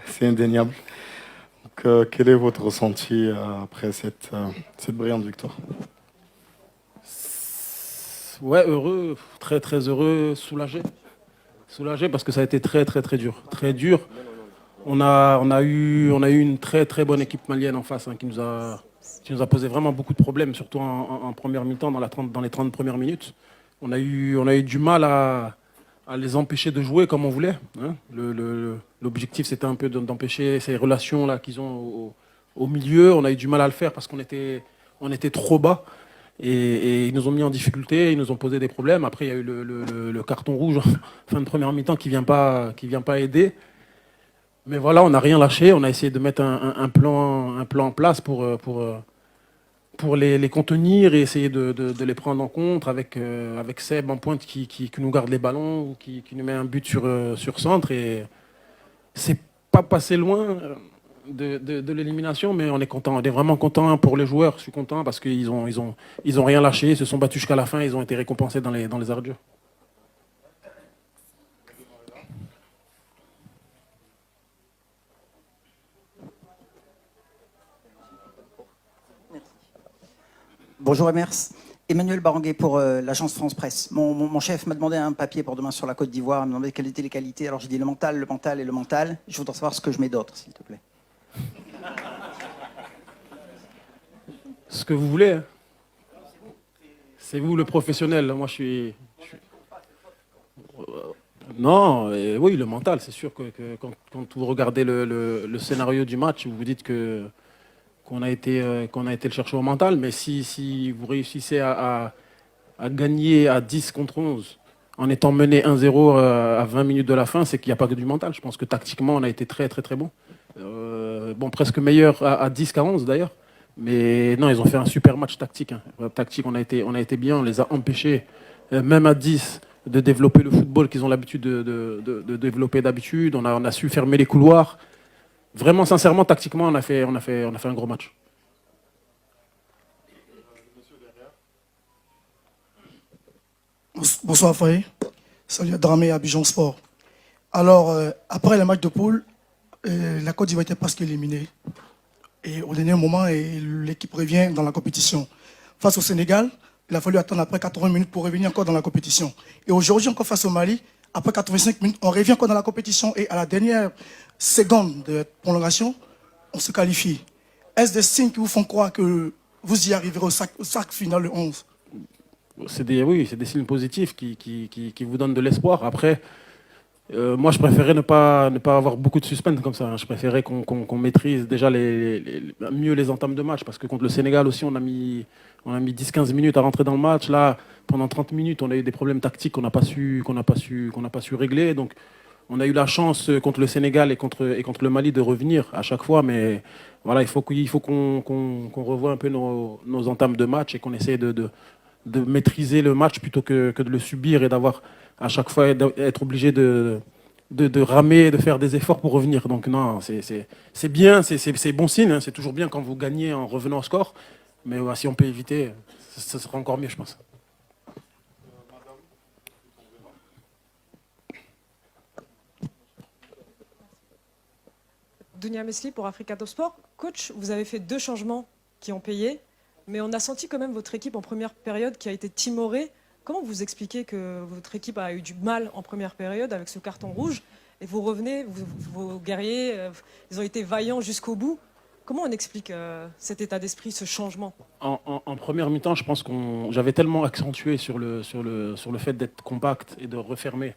C'est indéniable. Donc, quel est votre ressenti après cette brillante victoire? Ouais, heureux, très très heureux, soulagé. Soulagé parce que ça a été très très très dur. Très dur. On a eu une très très bonne équipe malienne en face, hein, qui nous a posé vraiment beaucoup de problèmes, surtout en première mi-temps, dans les 30 premières minutes. On a eu du mal à les empêcher de jouer comme on voulait, hein. L'objectif, c'était un peu d'empêcher ces relations-là qu'ils ont au milieu. On a eu du mal à le faire parce qu'on était trop bas. Et ils nous ont mis en difficulté, ils nous ont posé des problèmes. Après, il y a eu le carton rouge en fin de première mi-temps qui vient pas aider. Mais voilà, on n'a rien lâché. On a essayé de mettre un plan en place pour les contenir et essayer de les prendre en compte avec Seb en pointe qui nous garde les ballons ou qui nous met un but sur centre. Et c'est pas passé loin de l'élimination, mais on est content. On est vraiment content pour les joueurs. Je suis content parce qu'ils ont rien lâché. Ils se sont battus jusqu'à la fin. Ils ont été récompensés dans les arts de jeu. Bonjour Emers. Emmanuel Baranguet pour l'agence France Presse. Mon chef m'a demandé un papier pour demain sur la Côte d'Ivoire. Il m'a demandé quelles étaient les qualités. Alors j'ai dit le mental, le mental et le mental. Je voudrais savoir ce que je mets d'autre, s'il te plaît. Ce que vous voulez, hein. C'est vous le professionnel. Moi, je suis. Non, oui, le mental, c'est sûr que quand vous regardez le scénario du match, vous vous dites qu'on a été le chercher au mental, mais si vous réussissez à gagner à 10 contre 11 en étant mené 1-0 à 20 minutes de la fin, c'est qu'il n'y a pas que du mental. Je pense que tactiquement, on a été très très très bon. Bon, presque meilleur à 10 qu'à 11 d'ailleurs. Mais non, ils ont fait un super match tactique, hein. Tactique, on a été bien, on les a empêchés, même à 10, de développer le football qu'ils ont l'habitude de développer d'habitude. On a su fermer les couloirs. Vraiment, sincèrement, tactiquement, on a fait un gros match. Bonsoir Faye. Salut à Dramé à Abidjan Sport. Alors, après le match de poule, la Côte d'Ivoire était presque éliminée. Et au dernier moment, l'équipe revient dans la compétition. Face au Sénégal, il a fallu attendre après 80 minutes pour revenir encore dans la compétition. Et aujourd'hui, encore face au Mali, après 85 minutes, on revient encore dans la compétition. Et à la dernière seconde de prolongation, on se qualifie. Est-ce des signes qui vous font croire que vous y arriverez au sac final le 11? Oui, c'est des signes positifs qui vous donnent de l'espoir. Après, moi, je préférais ne pas avoir beaucoup de suspense comme ça, hein. Je préférais qu'on maîtrise déjà mieux les entames de match. Parce que contre le Sénégal aussi, on a mis 10-15 minutes à rentrer dans le match. Là, pendant 30 minutes, on a eu des problèmes tactiques qu'on n'a pas su régler. Donc, on a eu la chance contre le Sénégal et contre le Mali de revenir à chaque fois. Mais voilà, il faut qu'on revoie un peu nos entames de match et qu'on essaie de maîtriser le match plutôt que de le subir et d'avoir à chaque fois être obligé de ramer, de faire des efforts pour revenir. Donc non, c'est bien, c'est bon signe, hein. C'est toujours bien quand vous gagnez en revenant au score. Mais ouais, si on peut éviter, ça sera encore mieux, je pense. Dunia Mesli pour Africa Top Sport. Coach, vous avez fait 2 changements qui ont payé, mais on a senti quand même votre équipe en première période qui a été timorée. Comment vous expliquez que votre équipe a eu du mal en première période avec ce carton rouge et vous revenez, vos guerriers, ils ont été vaillants jusqu'au bout. Comment on explique cet état d'esprit, ce changement? En première mi-temps, je pense j'avais tellement accentué sur le fait d'être compact et de refermer,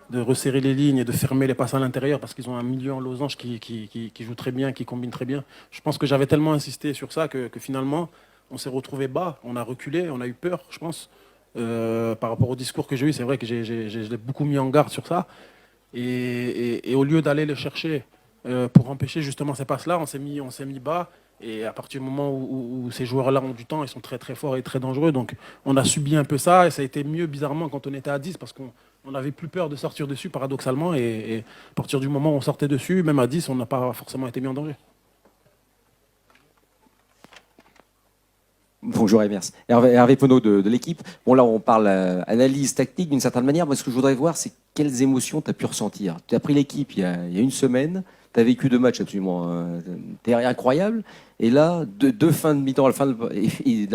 de resserrer les lignes et de fermer les passes à l'intérieur parce qu'ils ont un milieu en losange qui joue très bien, qui combine très bien. Je pense que j'avais tellement insisté sur ça que finalement, on s'est retrouvé bas, on a reculé, on a eu peur, je pense. Par rapport au discours que j'ai eu, c'est vrai que je l'ai beaucoup mis en garde sur ça. Et au lieu d'aller les chercher pour empêcher justement ces passes-là, on s'est mis bas. Et à partir du moment où ces joueurs-là ont du temps, ils sont très très forts et très dangereux. Donc on a subi un peu ça et ça a été mieux bizarrement quand on était à 10 parce qu'on n'avait plus peur de sortir dessus paradoxalement. Et à partir du moment où on sortait dessus, même à 10, on n'a pas forcément été mis en danger. Bonjour et merci. Hervé Penaud de l'équipe. Bon, là, on parle analyse tactique d'une certaine manière. Moi, ce que je voudrais voir, c'est quelles émotions tu as pu ressentir. Tu as pris l'équipe il y a une semaine. Tu as vécu 2 matchs absolument incroyables. Et là, deux fins de mi-temps, la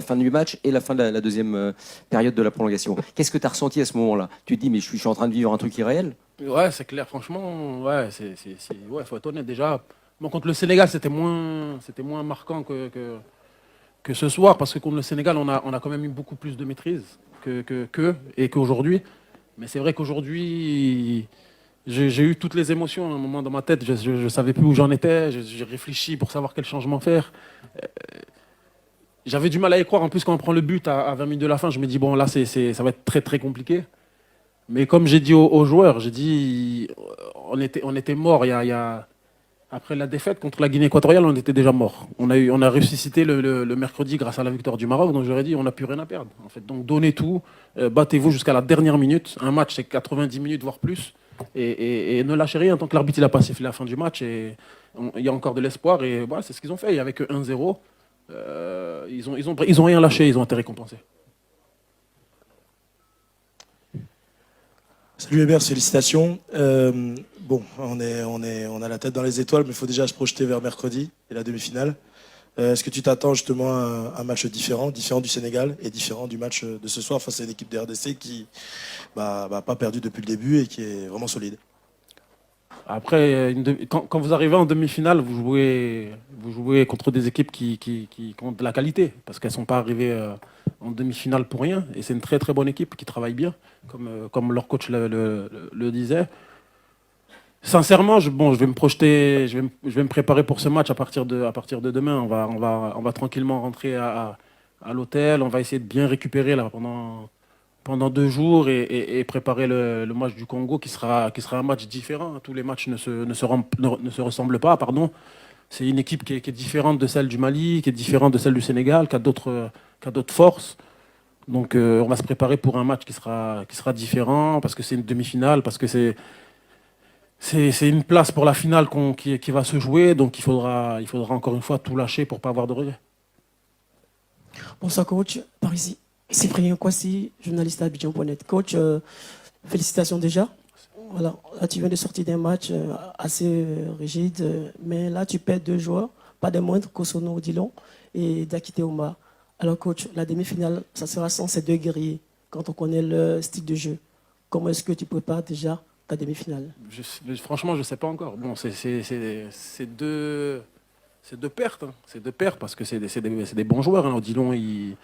fin du match et la fin de la deuxième période de la prolongation. Qu'est-ce que tu as ressenti à ce moment-là? Tu te dis, mais je suis en train de vivre un truc irréel? Ouais, c'est clair, franchement, ouais, ouais, faut être honnête. Déjà, bon, contre le Sénégal, c'était moins marquant que ce soir, parce que contre le Sénégal, on a quand même eu beaucoup plus de maîtrise et qu'aujourd'hui. Mais c'est vrai qu'aujourd'hui, j'ai eu toutes les émotions à un moment dans ma tête. Je ne savais plus où j'en étais. J'ai réfléchi pour savoir quel changement faire. J'avais du mal à y croire. En plus, quand on prend le but à 20 minutes de la fin, je me dis, bon, là, ça va être très, très compliqué. Mais comme j'ai dit aux joueurs, j'ai dit, on était morts. Après la défaite contre la Guinée équatoriale, on était déjà morts. On a ressuscité le mercredi grâce à la victoire du Maroc. Donc j'aurais dit, on n'a plus rien à perdre. En fait. Donc donnez tout, battez-vous jusqu'à la dernière minute. Un match, c'est 90 minutes, voire plus. Et ne lâchez rien tant que l'arbitre n'a pas sifflé la fin du match. Et il y a encore de l'espoir. Et voilà, c'est ce qu'ils ont fait. Et avec 1-0, ils ont rien lâché. Ils ont été récompensés. Salut Hébert, félicitations. Bon, on a la tête dans les étoiles, mais il faut déjà se projeter vers mercredi et la demi-finale. Est-ce que tu t'attends justement à un match différent du Sénégal et différent du match de ce soir face à une équipe de RDC qui n'a pas perdu depuis le début et qui est vraiment solide? Après, quand vous arrivez en demi-finale, vous jouez contre des équipes qui ont de la qualité, parce qu'elles ne sont pas arrivées en demi-finale pour rien. Et c'est une très très bonne équipe qui travaille bien, comme leur coach le disait. Sincèrement, je vais me projeter, je vais me préparer pour ce match à partir de demain. On va tranquillement rentrer à l'hôtel. On va essayer de bien récupérer là pendant 2 jours et préparer le match du Congo qui sera un match différent. Tous les matchs ne se ressemblent pas, pardon. C'est une équipe qui est différente de celle du Mali, qui est différente de celle du Sénégal, qui a d'autres forces. Donc on va se préparer pour un match qui sera différent, parce que c'est une demi-finale, parce que c'est une place pour la finale qui va se jouer. Donc il faudra encore une fois tout lâcher pour ne pas avoir de regrets. Bonsoir coach, par ici. Cyprien Kwasi, journaliste à Abidjan.net. Coach, félicitations déjà. Voilà, là tu viens de sortir d'un match assez rigide, mais là tu perds 2 joueurs, pas des moindres, Kosono Odilon et Dakite Oumar. Alors coach, la demi-finale, ça sera sans ces 2 guerriers, quand on connaît le style de jeu. Comment est-ce que tu prépares déjà ta demi-finale? Franchement, je ne sais pas encore. Bon, c'est 2 pertes. Hein. C'est 2 pertes parce que c'est des bons joueurs. Hein. Odilon, il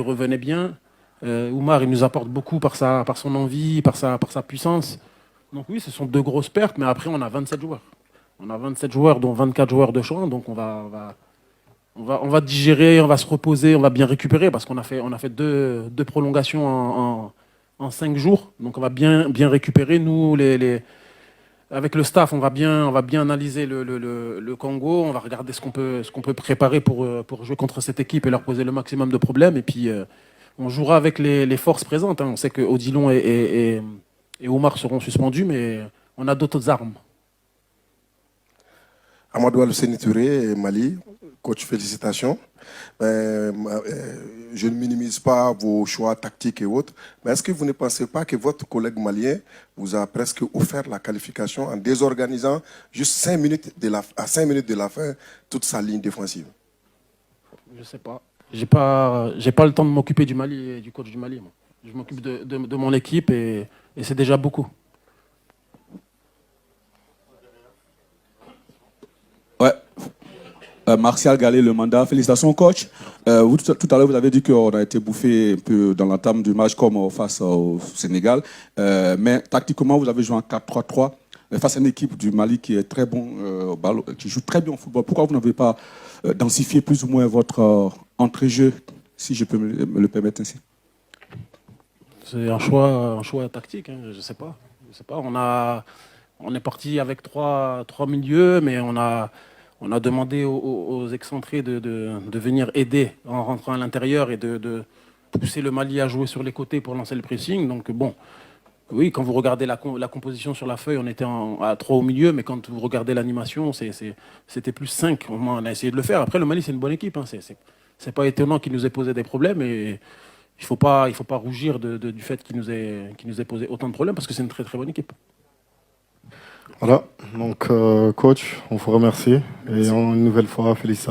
revenait bien. Oumar, il nous apporte beaucoup par son envie, par sa puissance. Donc oui, ce sont 2 grosses pertes, mais après, on a 27 joueurs. On a 27 joueurs, dont 24 joueurs de champ. Donc on va digérer, on va se reposer, on va bien récupérer parce qu'on a fait 2 prolongations en 5 jours. Donc on va bien récupérer. Nous, avec le staff, on va bien analyser le Congo. On va regarder ce qu'on peut préparer pour jouer contre cette équipe et leur poser le maximum de problèmes. Et puis on jouera avec les forces présentes. Hein. On sait que Odilon et Oumar seront suspendus, mais on a d'autres armes. Amadou Al-Husseini Touré, Mali, coach, félicitations. Je ne minimise pas vos choix tactiques et autres, mais est-ce que vous ne pensez pas que votre collègue malien vous a presque offert la qualification en désorganisant juste 5 minutes à 5 minutes de la fin toute sa ligne défensive? Je ne sais pas. J'ai pas le temps de m'occuper du Mali et du coach du Mali. Moi. Je m'occupe de mon équipe et c'est déjà beaucoup. Ouais. Martial Gallet, le mandat. Félicitations, coach. Vous, tout à l'heure, vous avez dit qu'on a été bouffé un peu dans l'entame du match comme face au Sénégal. Mais tactiquement, vous avez joué en 4-3-3 face à une équipe du Mali qui est très bon au ballon, qui joue très bien au football. Pourquoi vous n'avez pas densifié plus ou moins votre entrée-jeu, si je peux me le permettre ainsi? C'est un choix tactique. Hein, je sais pas. On est parti avec trois milieux, mais on a demandé aux excentrés de venir aider en rentrant à l'intérieur et de pousser le Mali à jouer sur les côtés pour lancer le pressing. Donc bon, oui, quand vous regardez la composition sur la feuille, on était à 3 au milieu, mais quand vous regardez l'animation, c'était plus 5. On a essayé de le faire. Après, le Mali, c'est une bonne équipe. Hein. c'est pas étonnant qu'il nous ait posé des problèmes et il faut pas rougir du fait qu'il nous ait posé autant de problèmes parce que c'est une très très bonne équipe. Voilà, donc coach, on vous remercie et une nouvelle fois félicitations.